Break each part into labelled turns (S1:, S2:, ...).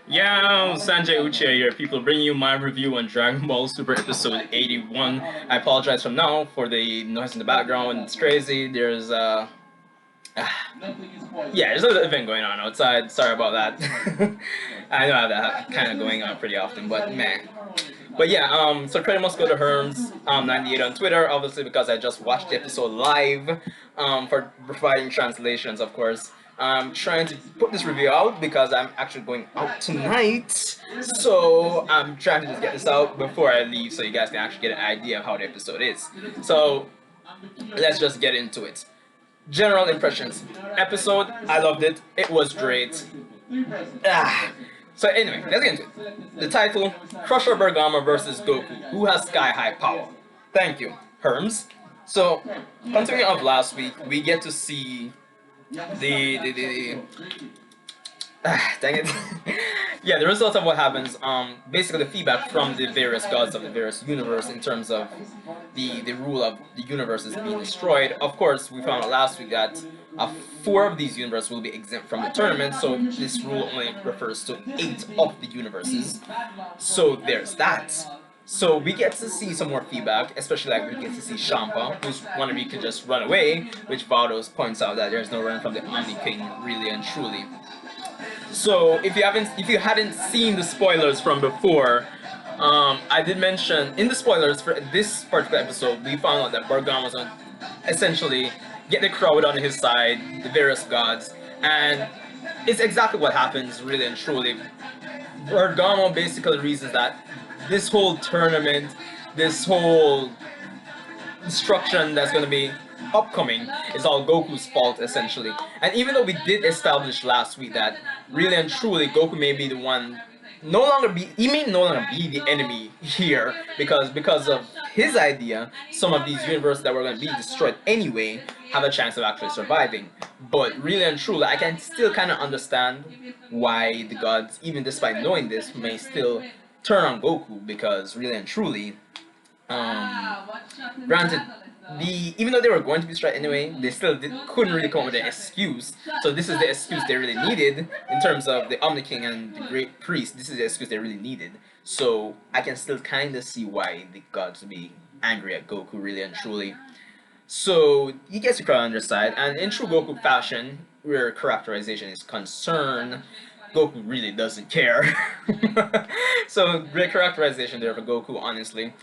S1: Yo, Sanjay Uchiha here, people bringing you my review on Dragon Ball Super Episode 81. I apologize from now for the noise in the background, it's crazy, there's yeah, there's an event going on outside, sorry about that. I know I have that kind of going on pretty often, but man. But yeah, so credit must go to Herms, 98 on Twitter, obviously because I just watched the episode live, for providing translations, of course. I'm trying to put this review out because I'm actually going out tonight, so I'm trying to just get this out before I leave so you guys can actually get an idea of how the episode is. So, let's just get into it. General impressions. Episode, I loved it. It was great. Ah. So anyway, let's get into it. The title, Crusher Bergama versus Goku. Who has sky high power? Thank you, Herms. So, continuing of last week, we get to see the dang it. Yeah, the result of what happens, basically the feedback from the various gods of the various universe in terms of the rule of the universe is being destroyed. Of course, we found out last week that 4 of these universes will be exempt from the tournament, so this rule only refers to 8 of the universes. So there's that. So we get to see some more feedback, especially like we get to see Champa, who's one of you can just run away, which Valdos points out that there's no run from the Omni King, really and truly. So if you hadn't seen the spoilers from before, I did mention in the spoilers for this particular episode, we found out that Bergam was on essentially get the crowd on his side, the various gods, and it's exactly what happens, really and truly. Bergamo basically reasons that this whole tournament, this whole destruction that's going to be upcoming is all Goku's fault, essentially. And even though we did establish last week that really and truly Goku may be the one he may no longer be the enemy here because of his idea, some of these universes that were going to be destroyed anyway have a chance of actually surviving. But really and truly, I can still kind of understand why the gods, even despite knowing this, may still turn on Goku because really and truly, granted, even though they were going to be destroyed anyway, they still couldn't really come up with an excuse. So this is the excuse they really needed in terms of the Omni King and the Great Priest. This is the excuse they really needed. So I can still kind of see why the gods would be angry at Goku, really and truly. So he gets the crowd on their side, and in true Goku fashion, where characterization is concerned, Goku really doesn't care. So great characterization there for Goku, honestly.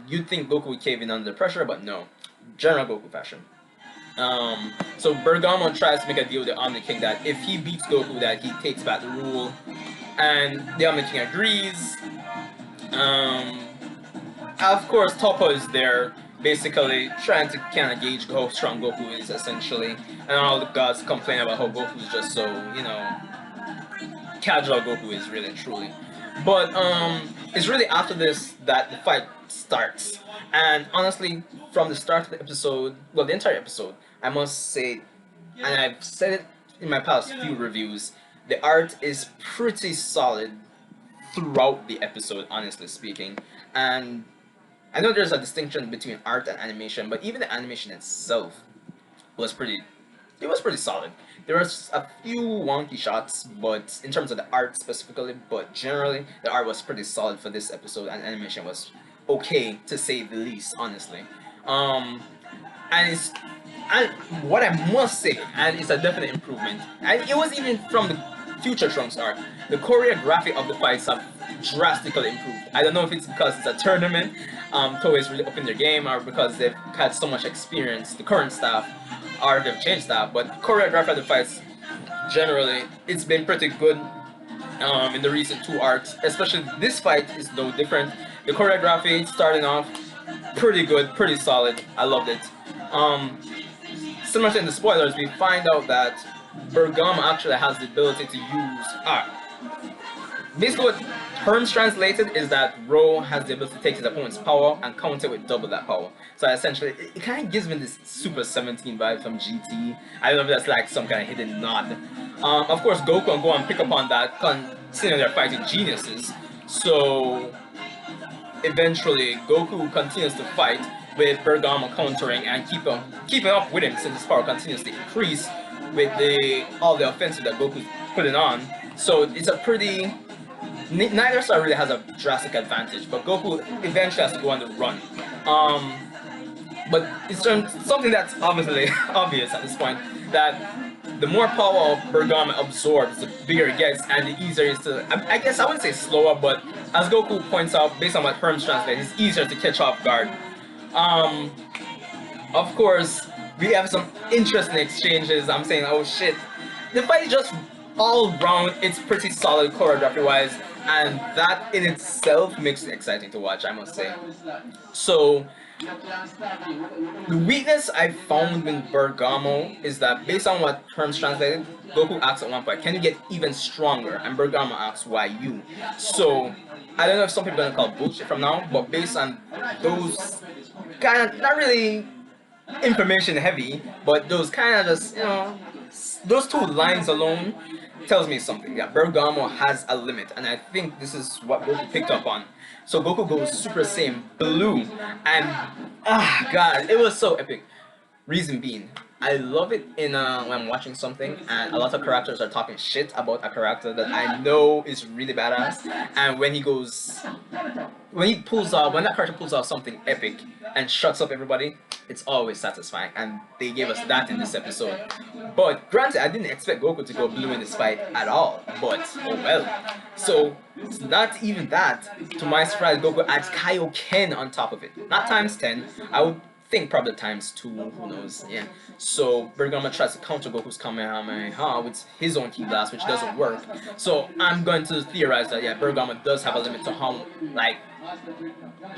S1: You'd think Goku would cave in under pressure, but no. General Goku fashion. So Bergamo tries to make a deal with the Omni King that if he beats Goku that he takes back the rule, and the Omni King agrees. Of course Toppo is there, basically trying to kind of gauge how strong Goku is, essentially, and all the gods complain about how Goku is just so, casual Goku is, really and truly. But it's really after this that the fight starts. And honestly, from the start of the episode, well, the entire episode, I must say, and I've said it in my past few reviews, the art is pretty solid throughout the episode, honestly speaking. And I know there's a distinction between art and animation, but even the animation itself was pretty solid. There was a few wonky shots, but in terms of the art specifically, but generally the art was pretty solid for this episode, and animation was okay to say the least, honestly. And what I must say, and it's a definite improvement, and it was even from the Future Trunks art, the choreography of the fights have drastically improved. I don't know if it's because it's a tournament, Toei's really upping their game, or because they've had so much experience, the current staff, or they've changed staff, but choreography of the fights, generally, it's been pretty good in the recent 2 arcs, especially this fight is no different. The choreography, starting off, pretty good, pretty solid, I loved it. Similar to in the spoilers, we find out that Bergama actually has the ability to use... basically what Herms translated is that Ro has the ability to take his opponent's power and counter with double that power. So essentially, it kind of gives me this Super 17 vibe from GT. I don't know if that's like some kind of hidden nod. Of course, Goku and Gohan pick up on that, considering they're fighting geniuses. So eventually, Goku continues to fight with Bergamo countering and keeping up with him since his power continues to increase with all the offensive that Goku's putting on. So it's a pretty Neither star really has a drastic advantage, but Goku eventually has to go on the run. Um, but it's something that's obviously obvious at this point, that the more power Bergama absorbs, the bigger it gets, and the easier it is to. I guess I wouldn't say slower, but as Goku points out, based on what Herms translates, it's easier to catch off guard. Um, of course, we have some interesting exchanges. I'm saying, oh shit, the fight is just all round. It's pretty solid choreography wise, and that in itself makes it exciting to watch, I must say. So the weakness I found in Bergamo is that based on what Herms translated, Goku asks at one point, can you get even stronger? And Bergamo asks, why you? So I don't know if some people are gonna call it bullshit from now, but based on those kind of not really information heavy, but those kind of just those two lines alone tells me something. Yeah, Bergamo has a limit, and I think this is what Goku picked up on. So Goku goes Super Saiyan Blue, and god, it was so epic. Reason being, I love it in when I'm watching something and a lot of characters are talking shit about a character that I know is really badass, and when that character pulls off something epic and shuts up everybody, it's always satisfying, and they gave us that in this episode. But granted, I didn't expect Goku to go blue in this fight at all, but oh well. So it's not even that. To my surprise, Goku adds Kaioken on top of it. Not times 10. I would think probably times 2, who knows, yeah. So Bergama tries to counter Goku's Kamehameha with his own Ki Blast, which doesn't work. So I'm going to theorize that, yeah, Bergama does have a limit to how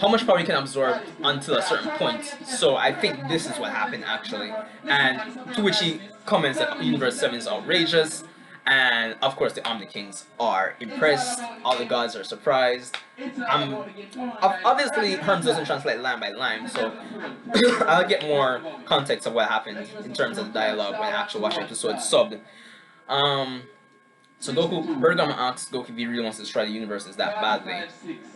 S1: much power you can absorb until a certain point. So I think this is what happened actually. And to which he comments that Universe 7 is outrageous. And of course the Omni Kings are impressed, all the gods are surprised. Obviously Herms doesn't translate line by line, so I'll get more context of what happened in terms of the dialogue when I actually watch the episode subbed. So Bergama asks Goku if he really wants to destroy the universes that badly,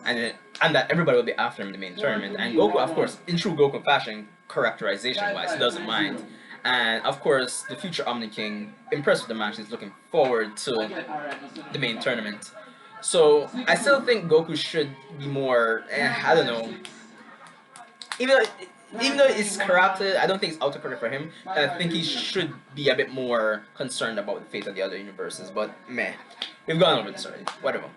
S1: and that everybody will be after him in the main tournament. And Goku, of course, in true Goku fashion, characterization-wise, he doesn't mind. And of course, the future Omni King, impressed with the match, is looking forward to the main tournament. So I still think Goku should be more, I don't know, even though it's corrupted, I don't think it's autocorrect for him. I think he should be a bit more concerned about the fate of the other universes. But meh, we've gone over this already. Whatever.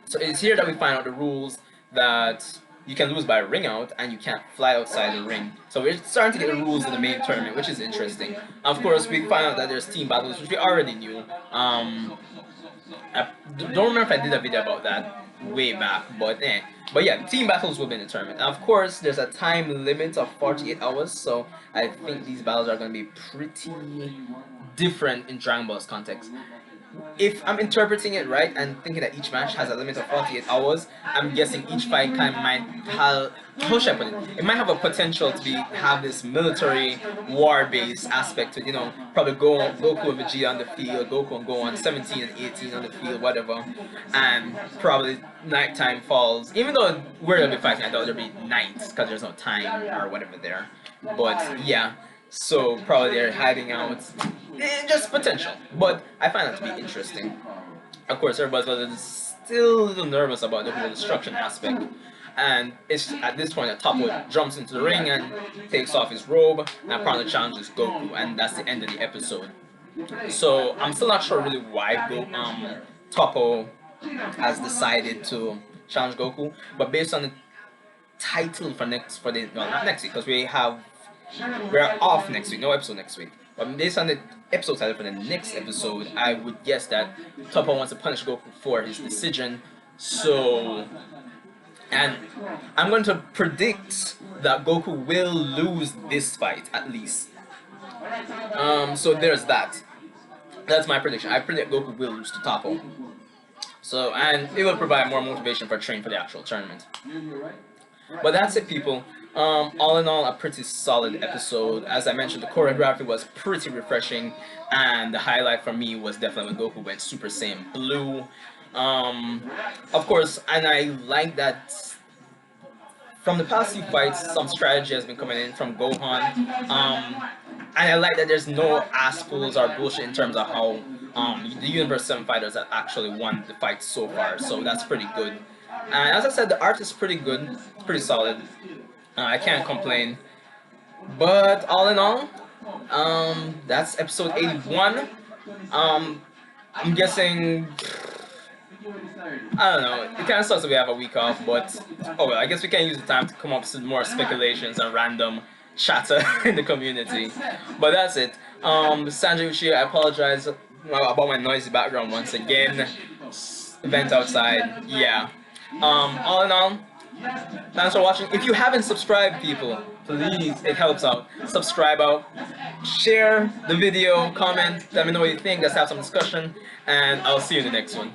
S1: So it's here that we find out the rules that you can lose by a ring out and you can't fly outside the ring. So we're starting to get the rules in the main tournament, which is interesting. Of course, we find out that there's team battles, which we already knew. I don't remember if I did a video about that way back, but yeah, team battles will be in the tournament. And of course, there's a time limit of 48 hours, so I think these battles are going to be pretty different in Dragon Ball's context. If I'm interpreting it right and thinking that each match has a limit of 48 hours, I'm guessing each fight kind of might have, how should I put it? It might have a potential to have this military war-based aspect to it, probably Goku and Vegeta on the field, Goku and go on 17 and 18 on the field, whatever, and probably nighttime falls. Even though where they'll be fighting, I thought there'd be nights because there's no time or whatever there. But yeah, so probably they're hiding out. Just potential, but I find that to be interesting. Of course, everybody's still a little nervous about the whole destruction aspect, and it's at this point that Toppo jumps into the ring and takes off his robe and apparently challenges Goku, and that's the end of the episode. So I'm still not sure really why Toppo has decided to challenge Goku, but based on the title for not next week, because we're off next week, no episode next week. But based on the episode title for the next episode, I would guess that Toppo wants to punish Goku for his decision. So, and I'm going to predict that Goku will lose this fight at least. So there's that. That's my prediction. I predict Goku will lose to Toppo. So, and it will provide more motivation for training for the actual tournament. But that's it, people. All in all, a pretty solid episode. As I mentioned, the choreography was pretty refreshing, and the highlight for me was definitely when Goku went Super Saiyan Blue. Of course, and I like that from the past few fights, some strategy has been coming in from Gohan. And I like that there's no ass pulls or bullshit in terms of how the Universe 7 fighters have actually won the fight so far. So that's pretty good. And as I said, the art is pretty good. It's pretty solid. I can't complain. But all in all, that's episode 81. I'm guessing, I don't know, it kind of sucks that we have a week off, but oh well, I guess we can use the time to come up with more speculations and random chatter in the community. But that's it. Sanjay Uchiha, I apologize about my noisy background once again. Event outside, yeah. All in all, thanks for watching. If you haven't subscribed, people, please, it helps out. Subscribe out, share the video, comment, let me know what you think. Let's have some discussion, and I'll see you in the next one.